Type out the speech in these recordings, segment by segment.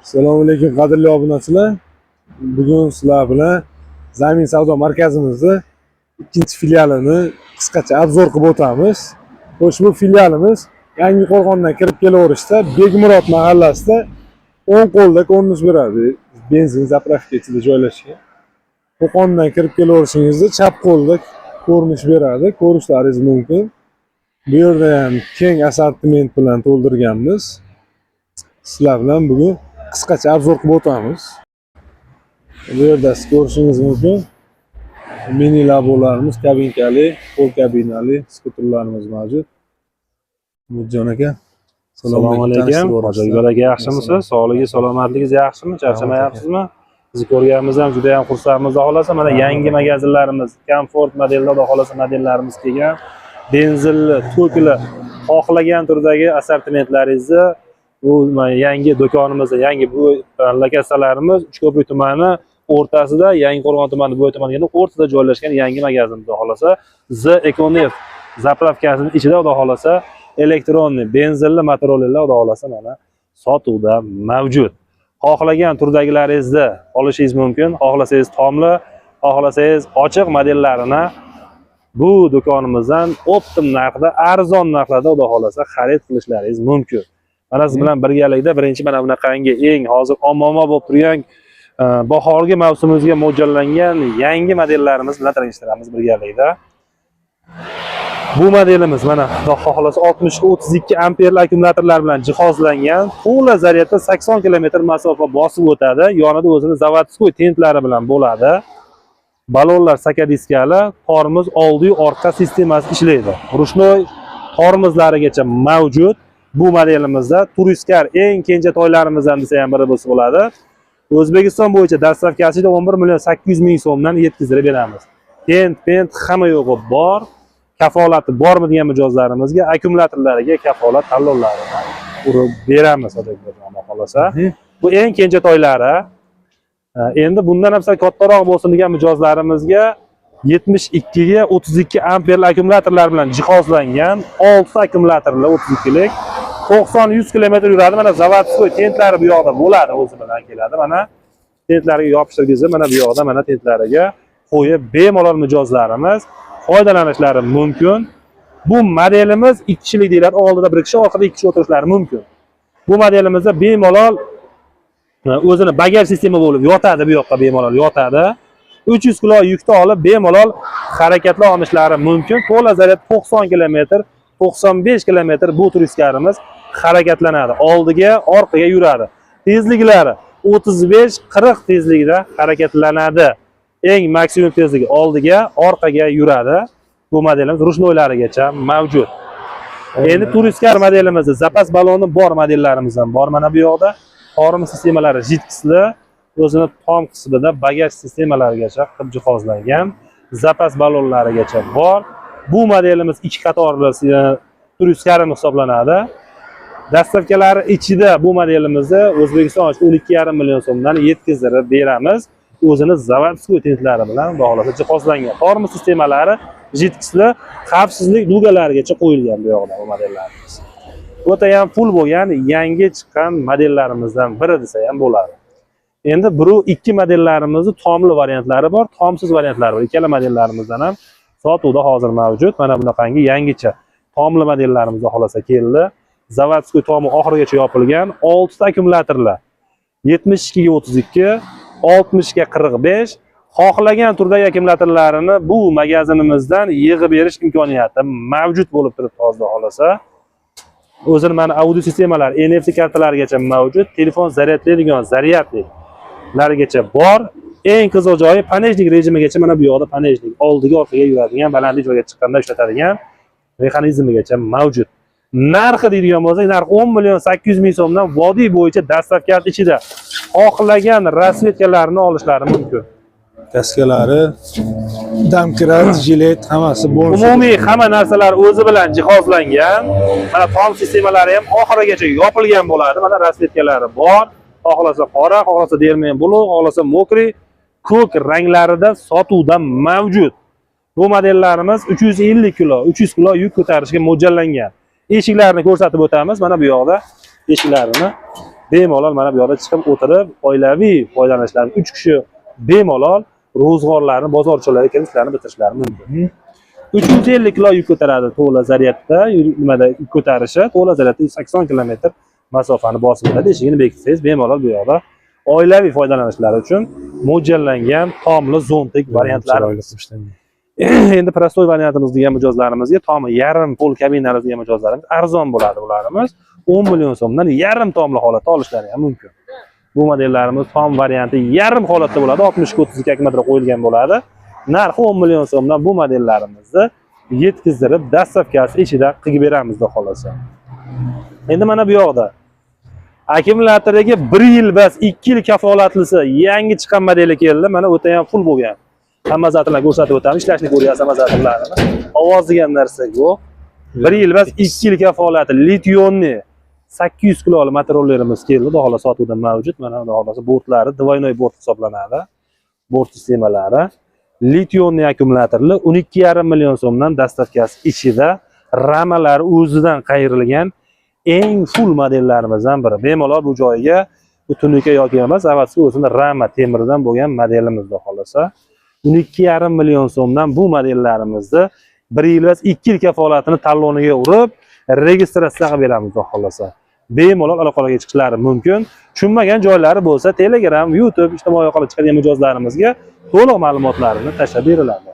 Assalomu alaykum qadrli obunachilar. Bugun sizlar bilan Zamin savdo markazimizning ikkinchi filialini qisqacha obzor qilib o'tamiz. Xo'sh, bu filialimiz Yangiqo'rg'ondan kirib kelaverishda Begmurod mahallasida o'ng qo'lda ko'rinish beradi. Benzin zapravka ichida joylashgan. Qo'qondan kirib kelaverishingizda chap qo'lda ko'rinish beradi. Ko'rishlaringiz mumkin. Bu yerda ham keng assortiment bilan to'ldirganmiz. Sizlar bilan bugun qisqacha obzor qilib o'tamiz. Bu yerda siz ko'rishingiz mumkin. Mini labolarimiz, kabinkali, qo'l kabinali skuterlarimiz mavjud. Mujjon aka, Assalomu alaykum. Hojiakbar aka, yaxshimisiz? Sog'ligi, salomatligingiz yaxshimi? Charchamayapsizmi? Sizni ko'rganimizda ham juda ham xursandmiz. Xudo xolasa mana yangi magazinlarimiz, komfort modelda xudo xolasa modellarimiz kelgan. Benzinli, to'kli, xohlagan turdagi assortimentlaringizni bu yangi do'konimizda, yangi bu lokatsiyalarimiz Uchko'prik tumani o'rtasida, Yangiqo'rg'on tumani bo'yi tumanida o'rtada joylashgan yangi magazin xudo xolasa. Z Econeft zapravkasining ichida xudo xolasa elektronli, benzinli Motorola'lar xudo xolasa mana sotuvda mavjud. Xohlagan turdagilaringizni olishingiz mumkin. Xohlasangiz tomli, xohlasangiz ochiq modellarini bu do'konimizdan optim narxda, arzon narxlarda xudo xolasa xarid qilishlaringiz mumkin. Mana siz bilan birgalikda birinchi mana bunaqangi eng hozir ommabop bo'lib turgan bahorgi mavsumimizga mo'ljallangan yangi modellarimiz bilan tanishtiramiz birgalikda. Bu modelimiz mana xudo xolasa 60-32 amperli akkumulyatorlar bilan jihozlangan, to'la zaryadda 80 km masofa bosib o'tadi. Yonida o'zini zavodskoy tentlari bilan bo'ladi. Balonlar sakadiskali, tormoz oldi orqa sistemasi ishlaydi. Rushnoy tormozlarigacha mavjud. Bu modelimizda turistkar eng kenja toylarimizdan desa ham biri bo'lsa bo'ladi. O'zbekiston bo'yicha dastavkasida 11.800.000 so'mdan yetkazib beramiz. Tent hamma yo'g'i bor. Kafolati bormi degan mijozlarimizga akkumulyatorlariga kafolat tanlovlarini urib beramiz, xudo xolasa. Bu eng kenja toylari. Endi bundan ham sal kattaroq bo'lsin degan mijozlarimizga 72 ga 32 amperli akkumulyatorlar bilan jihozlangan 6 akkumulyatorli 32lik 90-100 km yuradi. Mana zavodskoy tentlari bu yoqda bo'ladi, o'zi bilan keladi. Mana tentlariga yopishtirgizib, mana bu yoqda mana tentlariga qo'yib bemalol mijozlarimiz foydalanishlari mumkin. Bu modelimiz 2 kishilik deyiladi. Oldida 1 kishi, orqada 2 kishi o'tirishlari mumkin. Bu modelimizda bemalol o'zini bagaj sistema bo'lib yotadi, bu yoqqa bemalol yotadi. 300 kilo yukni olib bemalol harakatla olishlari mumkin. To'la zaryad 90 km, 95 km bu turistlarimiz harakatlanadi. Oldiga, orqaga yuradi. Tezliklari 35-40 tezlikda harakatlanadi. Eng maksimum tezligi oldiga, orqaga yuradi. Bu modelimiz rushnoylarigacha mavjud. Endi turistkar modelimizda zapas baloni bor modellarimiz ham bor. Mana bu yoqda tormoz sistemalari jidkisli, o'zini tom qismida bagaj sistemalarigacha qilib jihozlangan, zapas balonlarigacha bor. Bu modelimiz 2 qatorli turistkarim hisoblanadi. Dastavkalari ichida bu modelimizni O'zbekiston uchun 12,5 million so'mdan yetkazib beramiz. O'zini zavodskoy tentlari bilan bog'lab jihozlangan. Tormoz sistemalari jidkisli, xavfsizlik dugalarigacha qo'yilgan bu yoqda bu modellarimiz. O'ta ham full bo'lgan yangi chiqqan modellarimizdan biri desa ham bo'ladi. Endi bu ikki modellarimizni tomli variantlari bor, tomsiz variantlari bor. Ikkala modellarimizdan ham sotuvda hozir mavjud. Mana bunaqangi yangicha tomli modellarimiz xolasa keldi. Zavodskoy tomi oxirigacha yopilgan 6 ta akkumulyatorlar. 72 ga 32, 60 ga 45. Xohlagan turdagi akkumulyatorlarini bu magazinimizdan yig'ib berish imkoniyati mavjud bo'lib turibdi hozir xolasa. O'zini mana audio sistemalar, NFC kartalarigacha mavjud, telefon zaryadlaydigan zaryadliklargacha bor. Eng qiziq joyi panejnik rejimigacha mana bu yoqda panejnik oldiga orqaga yuradigan, balandlik joyga chiqqanda ishlatadigan mexanizmigacha mavjud. Narxi deydigan bo'lsak, narx 10.800.000 so'mdan vodiy bo'yicha dastavka ichida xohlagan rasvetkalarni olishlari mumkin. Kaskalari, damkrat, jilet hammasi bor. Umumiy hamma narsalar o'zi bilan jihozlangan. Mana tom sistemalari ham oxirigacha yopilgan bo'ladi. Mana rasvetkalari bor. Xohlasa qora, xohlasa dermen bulu, xohlasa mokri, ko'k ranglarida sotuvda mavjud. Bu modellarimiz 350 kilo, 300 kilo yuk ko'tarishga mo'ljallangan. Eshiklarni ko'rsatib o'tamiz. Mana bu yoqda eshiklarini bemalol mana bu yoqda chiqib o'tirib, oilaviy foydalanishlarni 3 kishi bemalol ro'zg'orlarni, bozorchilarga kelib ishlarni bitirishlari mumkin. 350 kilo yuk ko'taradi to'la zaryadda, nimada yuk ko'tarishi, to'la zaryadda 180 kilometr masofani bosib o'tadi. Eshigini bekitsangiz, bemalol bu yoqda oilaviy foydalanishlari uchun mo'ljallangan tomli zontik variantlar. Endi prostoy variantimiz degan mijozlarimizga tomi yarim pol kabinali degan mijozlarimiz arzon bo'ladi ularimiz. 10 million so'mdan yarim tomli holatda olishlari ham mumkin. Bu modellarimiz tom varianti yarim holatda bo'ladi, 60-32 akkumulyator qo'yilgan bo'ladi. Narxi 10 million so'mdan bu modellarimizni yetkazdirib, dastavkasi ichida qilib beramiz xudo xolasa. Endi mana bu yoqda akkumulyatoriga 1 yil bas 2 yil kafolatlisi yangi chiqqan modeli keldi. Mana o'ta ham full bo'lgan. Hamma zatlarni ko'rsatib o'tamiz, ishlashni ko'ryapsiz hamma zatlarni. Ovoz degan narsa yo'q. 1 yil bas 2 yil kafolati litionli 800 kiloli motorollerimiz keldi. Xudo xolasa sotuvda mavjud. Mana xudo xolasa bortlari двойной bort hisoblanadi. Bort sistemalari litionli akkumulyatorli 12,5 million so'mdan dastavkasi ichida ramalari o'zidan qayrilgan eng full modellarimizdan biri. Bemalol bu joyiga tunuka yoki emas, avvalgi o'zini rama temirdan bo'lgan modelimiz xudo xolasa. 12,5 million so'mdan bu modellarimizni 1 yil va 2 yil kafolatini taloniga urib, registratsiya qilib beramiz xudo xolasa. Bemalol aloqalarga chiqishlari mumkin. Tushunmagan joylari bo'lsa, Telegram, YouTube, ijtimoiy orqali chiqadigan mijozlarimizga to'liq ma'lumotlarini tashlab beriladi.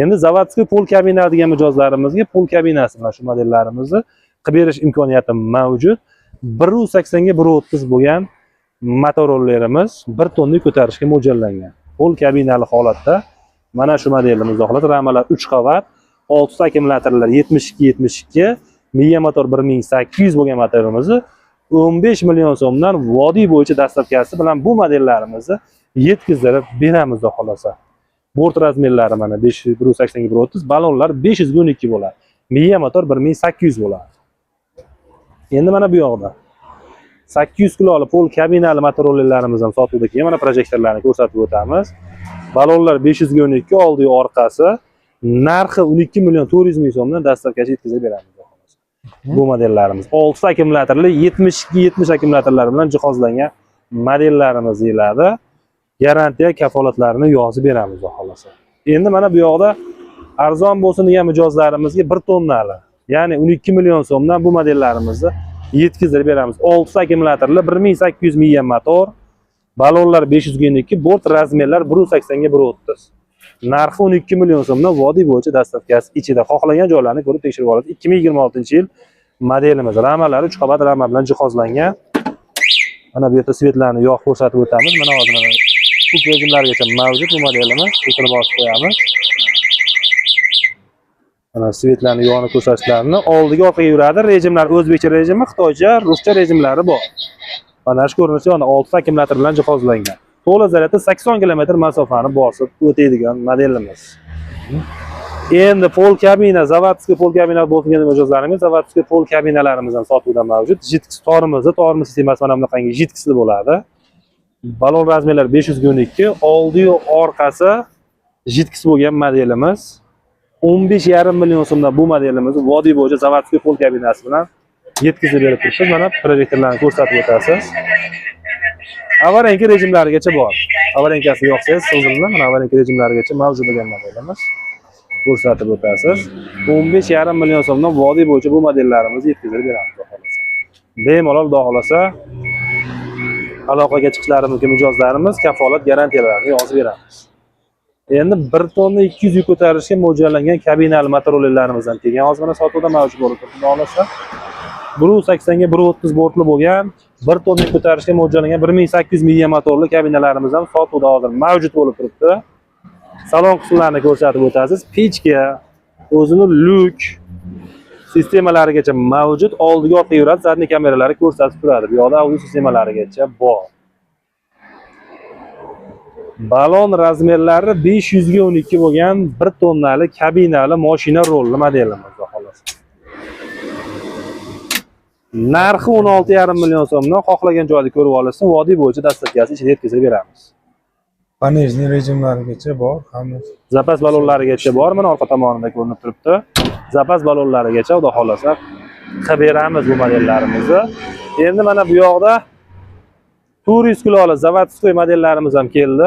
Endi zavodskiy pol kabina degan mijozlarimizga pol kabinasi mana shu modellarimizni qilib berish imkoniyati mavjud. 180 ga 130 bo'lgan motorollerimiz 1 tonni ko'tarishga mo'ljallangan. Pol kabinali holatda mana shu modelimizda holat ramalar 3 qavat, 6 ta akkumulyatorlar 72 miya motor 1800 bo'lgan motorimizni 15 million so'mdan vodiy bo'yicha dastavkasi bilan bu modellarimizni yetkazib beramiz xudo xolasa. Bort razmerlari mana 180 ga 130, balonlar 512 bo'ladi. Miya motor 1800 bo'ladi. Endi mana bu yoqda 800 kiloli pol kabinali motorollerlarimiz ham sotuvda keyin mana projektorlarni ko'rsatib o'tamiz. Balonlar 512, oldi orqasi, narxi 12 million 400 ming so'mdan dastavkaga yetkazib beramiz. Bu modellarimiz 6 akkumulyatorli 72-70 akkumulyatorlar bilan jihozlangan modellarimiz deyiladi. Garantiya kafolatlarini yozib beramiz xudo xolasa. Endi mana bu yoqda arzon bo'lsin degan mijozlarimizga 1 tonnali, ya'ni 12 million so'mdan bu modellarimizni yetkazib beramiz. 6 akkumulyatorli 1800 miya motor, balonlar 512, bort razmerlar 180 ga 130. Narxi 12 million so'mdan vodiy bo'yicha dastavkasi ichida. Xohlagan joylarni ko'rib tekshirib olasiz. 2026-yil modelimiz. Ramalari 3 qavat rama bilan jihozlangan. Mana bu yerda svetlarni yo'q ko'rsatib o'tamiz. Mana hozir mana bu rejimlargacha mavjud bu modelimiz. Filtr bosib qo'yamiz. Mana svetlarni yo'qni ko'rsatishlarini oldiga orqaga yuradi. Rejimlar o'zbekcha rejimi, xitoycha, ruscha rejimlari bor. Mana shu ko'rinishi yana 6 akkumulyator bilan jihozlangan. To'la zaryadda 80 kilometr masofani bosib o'tadigan modelimiz. Endi pol kabina, zavodskiy pol kabina bo'lgan mijozlarimiz, zavodskiy pol kabinalarimiz ham sotuvda mavjud. Jitkis tormizda, tormoz sistemasi mana bunaqangi jitkisli bo'ladi. Balon razmerlari 512, oldi yu orqasi jitkis bo'lgan modelimiz. 15,5 million so'mdan bu modelimizni vodiy bo'yicha zavodskiy pol kabinasi bilan yetkazib berib turibmiz. Mana projektorlarni ko'rsatib o'tasiz. Avarenka rejimlarigacha bor. Avarenkasi yo'qsangiz sig'ilma, mana avarenka rejimlarigacha mavjud bo'lgan modelimiz. Ko'rsatib o'tasiz. 15,5 million so'mdan vodiy bo'yicha bu modellarimizni yetkazib beramiz xudo xolasa. Bemalol xudo xolasa aloqaga chiqishlari mumkin mijozlarimiz kafolat garantiyalarini yozib beramiz. Endi 1 tonna 200 yuk ko'tarishga mo'ljallangan kabinali motorollerlarimizdan kelgan hozir mana sotuvda mavjud bo'lib turibdi. Xudo xolasa 180 ga 130 bortli bo'lgan 1 tonna ko'tarishga mo'ljallangan 1800 miya motorli kabinalarimiz ham sotuvda hozir mavjud bo'lib turibdi. Salon qismlarini ko'rsatib o'tasiz. Pechka, o'zini lyuk sistemalarigacha mavjud. Oldiga orqaga yuradi, zadniy kameralari ko'rsatib turadi. Bu yoqda audio sistemalarigacha bor. Balon razmerlari 500 ga 12 bo'lgan 1 tonnali kabinali mashina rolli modelimiz xolos. Narxi 16,5 million so'mdan xohlagan joyda ko'rib olasiz, vodiy bo'yicha dastavkasi ichida yetkazib beramiz. Panejli rejimlarigacha bor, hammasi. Zapas balonlarigacha bor, mana orqa tomonida ko'rinib turibdi. Zapas balonlarigacha xudo xolasa qilib beramiz bu modellarimizni. Endi mana bu yoqda 400 kiloli zavodskoy modellarimiz ham keldi.